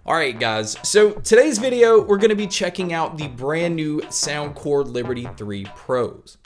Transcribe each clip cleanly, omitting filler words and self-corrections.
Alright guys, so today's video we're going to be checking out the brand new Soundcore Liberty 3 Pros.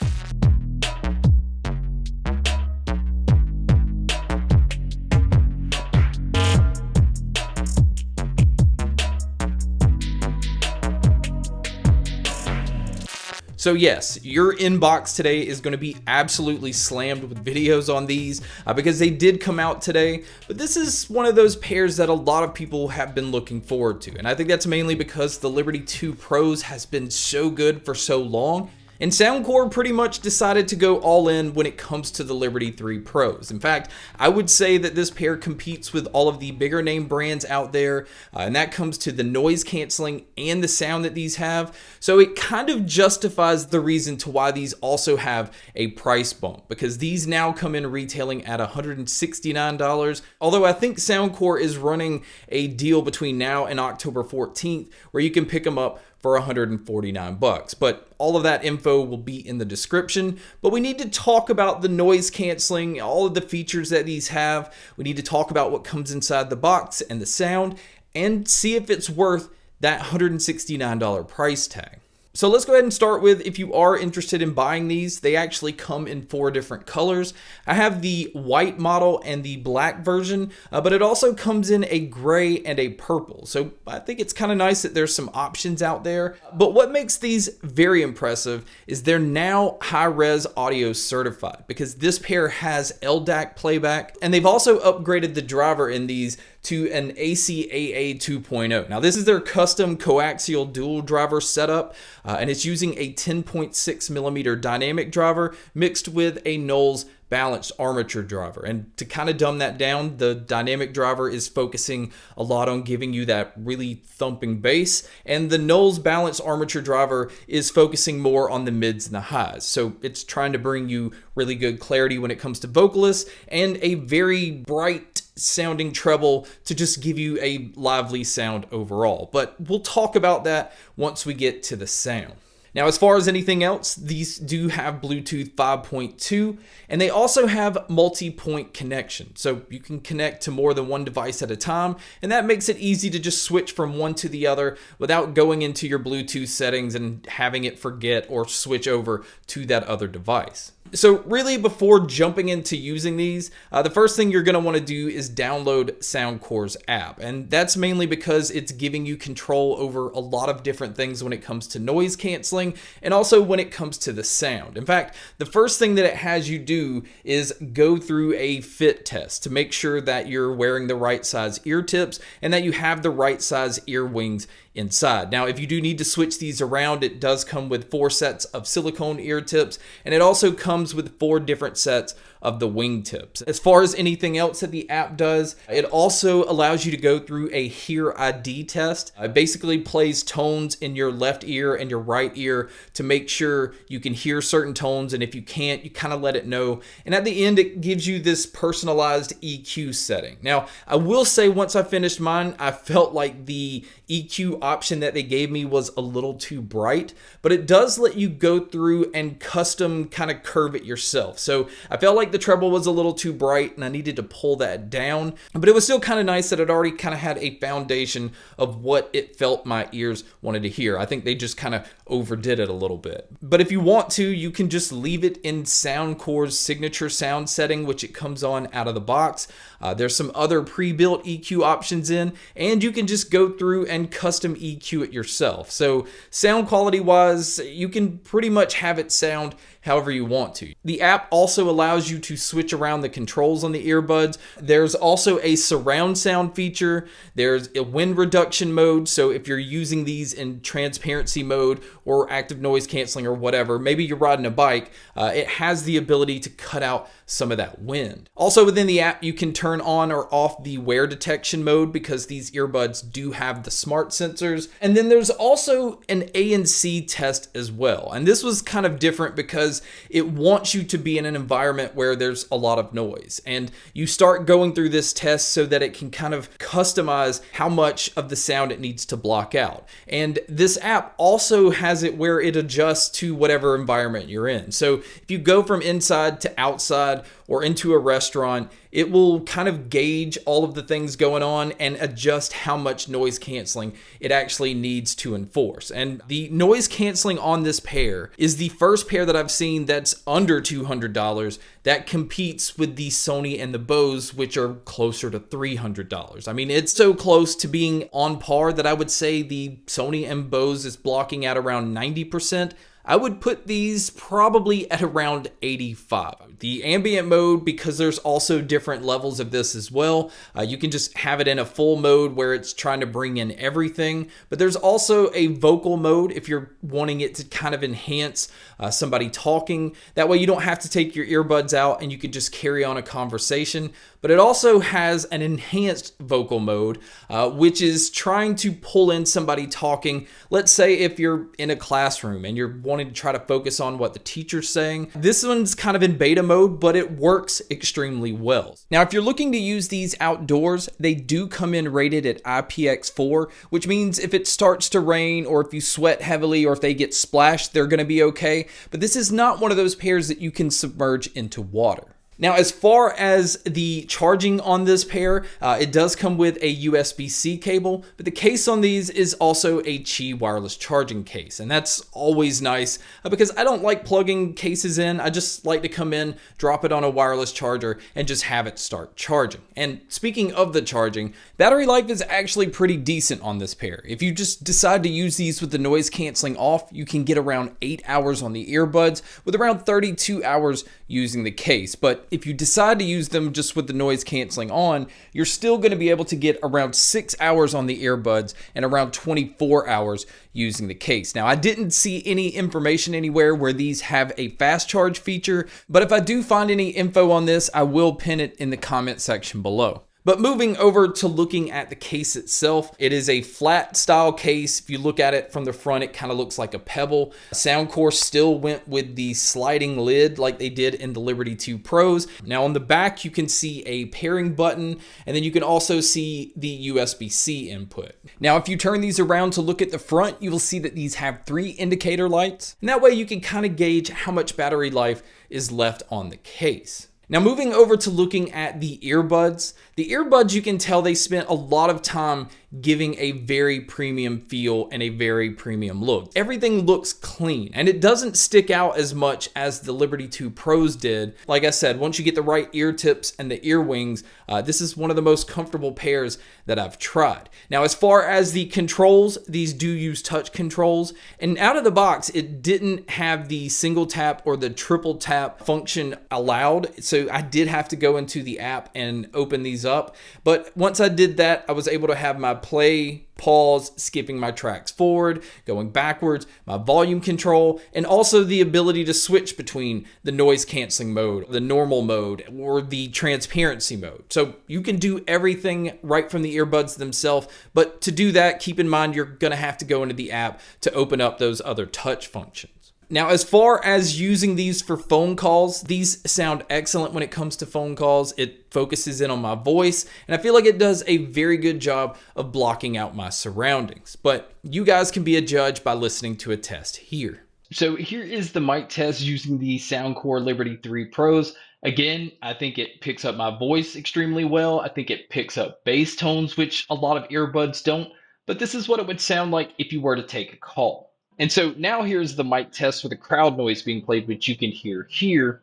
So yes, your inbox today is going to be absolutely slammed with videos on these because they did come out today, but this is one of those pairs that a lot of people have been looking forward to, and I think that's mainly because the Liberty 2 Pros has been so good for so long. And Soundcore pretty much decided to go all in when it comes to the Liberty 3 Pros. In fact, I would say that this pair competes with all of the bigger name brands out there, and that comes to the noise canceling and the sound that these have. So it kind of justifies the reason to why these also have a price bump, because these now come in retailing at $169. Although I think Soundcore is running a deal between now and October 14th where you can pick them up for $149, but all of that info will be in the description. But we need to talk about the noise canceling, all of the features that these have. We need to talk about what comes inside the box and the sound, and see if it's worth that $169 price tag. So let's go ahead and start with, if you are interested in buying these, they actually come in 4 different colors. I have the white model and the black version, but it also comes in a gray and a purple. So I think it's kind of nice that there's some options out there. But what makes these very impressive is they're now high-res audio certified, because this pair has LDAC playback, and they've also upgraded the driver in these to an ACAA 2.0. Now this is their custom coaxial dual driver setup, and it's using a 10.6mm dynamic driver mixed with a Knowles balanced armature driver. And to kind of dumb that down, the dynamic driver is focusing a lot on giving you that really thumping bass, and the Knowles balanced armature driver is focusing more on the mids and the highs. So it's trying to bring you really good clarity when it comes to vocalists, and a very bright sounding treble to just give you a lively sound overall. But we'll talk about that once we get to the sound. Now, as far as anything else, these do have Bluetooth 5.2, and they also have multi-point connection. So you can connect to more than one device at a time, and that makes it easy to just switch from one to the other without going into your Bluetooth settings and having it forget or switch over to that other device. So really, before jumping into using these, the first thing you're going to want to do is download Soundcore's app. And that's mainly because it's giving you control over a lot of different things when it comes to noise canceling, and also when it comes to the sound. In fact, the first thing that it has you do is go through a fit test to make sure that you're wearing the right size ear tips and that you have the right size ear wings inside. Now, if you do need to switch these around, it does come with 4 sets of silicone ear tips, and it also comes with 4 different sets of the wing tips. As far as anything else that the app does, it also allows you to go through a Hear ID test. It basically plays tones in your left ear and your right ear to make sure you can hear certain tones, and if you can't, you kind of let it know. And at the end, it gives you this personalized EQ setting. Now, I will say, once I finished mine, I felt like the EQ option that they gave me was a little too bright, but it does let you go through and custom kind of curve it yourself. So I felt like the treble was a little too bright and I needed to pull that down, but it was still kind of nice that it already kind of had a foundation of what it felt my ears wanted to hear. I think they just kind of overdid it a little bit. But if you want to, you can just leave it in Soundcore's signature sound setting, which it comes on out of the box. There's some other pre-built EQ options in, and you can just go through and custom EQ it yourself. So sound quality wise, you can pretty much have it sound however you want to. The app also allows you to switch around the controls on the earbuds. There's also a surround sound feature. There's a wind reduction mode. So if you're using these in transparency mode or active noise canceling or whatever, maybe you're riding a bike, it has the ability to cut out some of that wind. Also within the app, you can turn on or off the wear detection mode, because these earbuds do have the smart sensors. And then there's also an ANC test as well. And this was kind of different because it wants you to be in an environment where there's a lot of noise. And you start going through this test so that it can kind of customize how much of the sound it needs to block out. And this app also has it where it adjusts to whatever environment you're in. So if you go from inside to outside, outside or into a restaurant, it will kind of gauge all of the things going on and adjust how much noise canceling it actually needs to enforce. And the noise canceling on this pair is the first pair that I've seen that's under $200 that competes with the Sony and the Bose, which are closer to $300. I mean, it's so close to being on par that I would say the Sony and Bose is blocking at around 90%. I would put these probably at around 85. The ambient mode, because there's also different levels of this as well. You can just have it in a full mode where it's trying to bring in everything. But there's also a vocal mode if you're wanting it to kind of enhance somebody talking. That way you don't have to take your earbuds out and you can just carry on a conversation. But it also has an enhanced vocal mode, which is trying to pull in somebody talking. Let's say if you're in a classroom and you're wanting to try to focus on what the teacher's saying. This one's kind of in beta mode, but it works extremely well. Now, if you're looking to use these outdoors, they do come in rated at IPX4, which means if it starts to rain or if you sweat heavily or if they get splashed, they're going to be okay. But this is not one of those pairs that you can submerge into water. Now, as far as the charging on this pair, it does come with a USB-C cable, but the case on these is also a Qi wireless charging case. And that's always nice because I don't like plugging cases in. I just like to come in, drop it on a wireless charger, and just have it start charging. And speaking of the charging, battery life is actually pretty decent on this pair. If you just decide to use these with the noise canceling off, you can get around 8 hours on the earbuds with around 32 hours using the case. But if you decide to use them just with the noise canceling on, you're still going to be able to get around 6 hours on the earbuds and around 24 hours using the case. Now, I didn't see any information anywhere where these have a fast charge feature, but if I do find any info on this, I will pin it in the comment section below. But moving over to looking at the case itself, it is a flat style case. If you look at it from the front, it kind of looks like a pebble. Soundcore still went with the sliding lid like they did in the Liberty 2 Pros. Now on the back, you can see a pairing button, and then you can also see the USB-C input. Now, if you turn these around to look at the front, you will see that these have 3 indicator lights, and that way you can kind of gauge how much battery life is left on the case. Now moving over to looking at the earbuds you can tell they spent a lot of time giving a very premium feel and a very premium look. Everything looks clean and it doesn't stick out as much as the Liberty 2 Pros did. Like I said, once you get the right ear tips and the ear wings, this is one of the most comfortable pairs that I've tried. Now, as far as the controls, these do use touch controls, and out of the box, it didn't have the single tap or the triple tap function allowed. So I did have to go into the app and open these up. But once I did that, I was able to have my play, pause, skipping my tracks forward, going backwards, my volume control, and also the ability to switch between the noise canceling mode, the normal mode, or the transparency mode. So you can do everything right from the earbuds themselves, but to do that, keep in mind you're going to have to go into the app to open up those other touch functions. Now, as far as using these for phone calls, these sound excellent when it comes to phone calls. It focuses in on my voice, and I feel like it does a very good job of blocking out my surroundings. But you guys can be a judge by listening to a test here. So here is the mic test using the Soundcore Liberty 3 Pros. Again, I think it picks up my voice extremely well. I think it picks up bass tones, which a lot of earbuds don't. But this is what it would sound like if you were to take a call. And so now here's the mic test for the crowd noise being played, which you can hear here.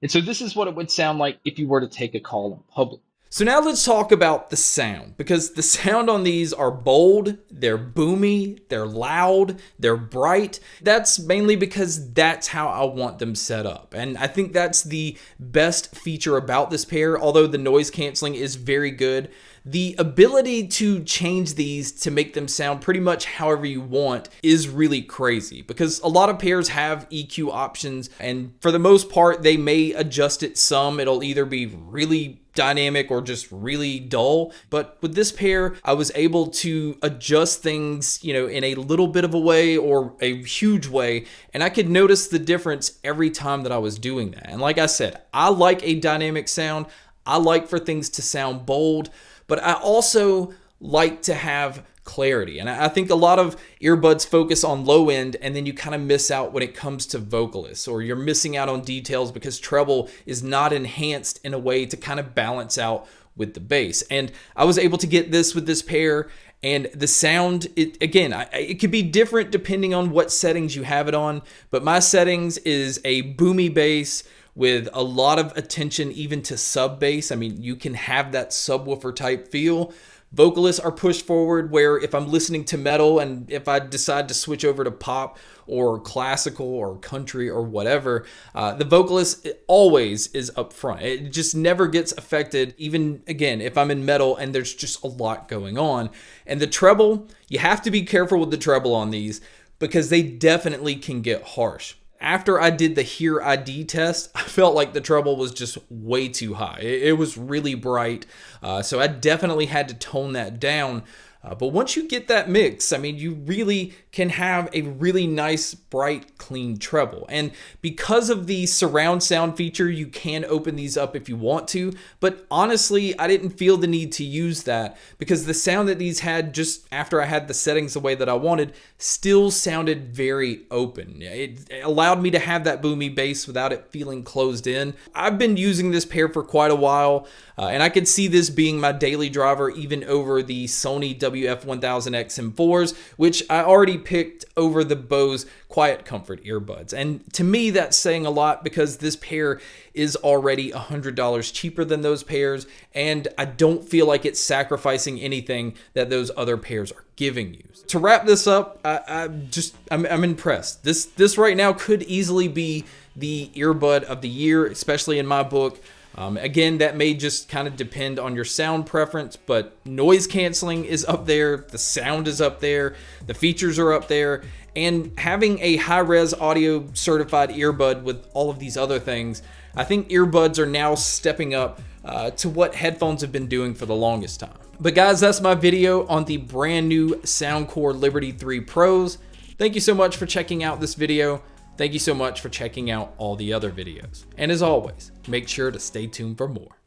And so this is what it would sound like if you were to take a call in public. So now let's talk about the sound, because the sound on these are bold, they're boomy, they're loud, they're bright. That's mainly because that's how I want them set up. And I think that's the best feature about this pair, although the noise canceling is very good. The ability to change these to make them sound pretty much however you want is really crazy, because a lot of pairs have EQ options, and for the most part, they may adjust it some. It'll either be really dynamic or just really dull. But with this pair, I was able to adjust things, in a little bit of a way or a huge way, and I could notice the difference every time that I was doing that. And like I said, I like a dynamic sound. I like for things to sound bold, but I also like to have clarity. And I think a lot of earbuds focus on low end, and then you kind of miss out when it comes to vocalists, or you're missing out on details because treble is not enhanced in a way to kind of balance out with the bass. And I was able to get this with this pair, and the sound, it could be different depending on what settings you have it on, but my settings is a boomy bass with a lot of attention even to sub bass. I mean, you can have that subwoofer type feel. Vocalists are pushed forward, where if I'm listening to metal and if I decide to switch over to pop or classical or country or whatever, the vocalist always is up front. It just never gets affected, even again, if I'm in metal and there's just a lot going on. And the treble, you have to be careful with the treble on these because they definitely can get harsh. After I did the Hear ID test, I felt like the treble was just way too high. It was really bright, so I definitely had to tone that down. But once you get that mix, I mean, you really can have a really nice, bright, clean treble. And because of the surround sound feature, you can open these up if you want to. But honestly, I didn't feel the need to use that because the sound that these had just after I had the settings the way that I wanted still sounded very open. It allowed me to have that boomy bass without it feeling closed in. I've been using this pair for quite a while, and I could see this being my daily driver even over the Sony WF-1000X M4s, which I already picked over the Bose Quiet Comfort earbuds. And to me, that's saying a lot because this pair is already $100 cheaper than those pairs, and I don't feel like it's sacrificing anything that those other pairs are giving you. To wrap this up, I'm impressed. This right now could easily be the earbud of the year, especially in my book. Again, that may just kind of depend on your sound preference, but noise canceling is up there, the sound is up there, the features are up there, and having a high-res audio certified earbud with all of these other things, I think earbuds are now stepping up to what headphones have been doing for the longest time. But guys, that's my video on the brand new Soundcore Liberty 3 Pros. Thank you so much for checking out this video. Thank you so much for checking out all the other videos. And as always, make sure to stay tuned for more.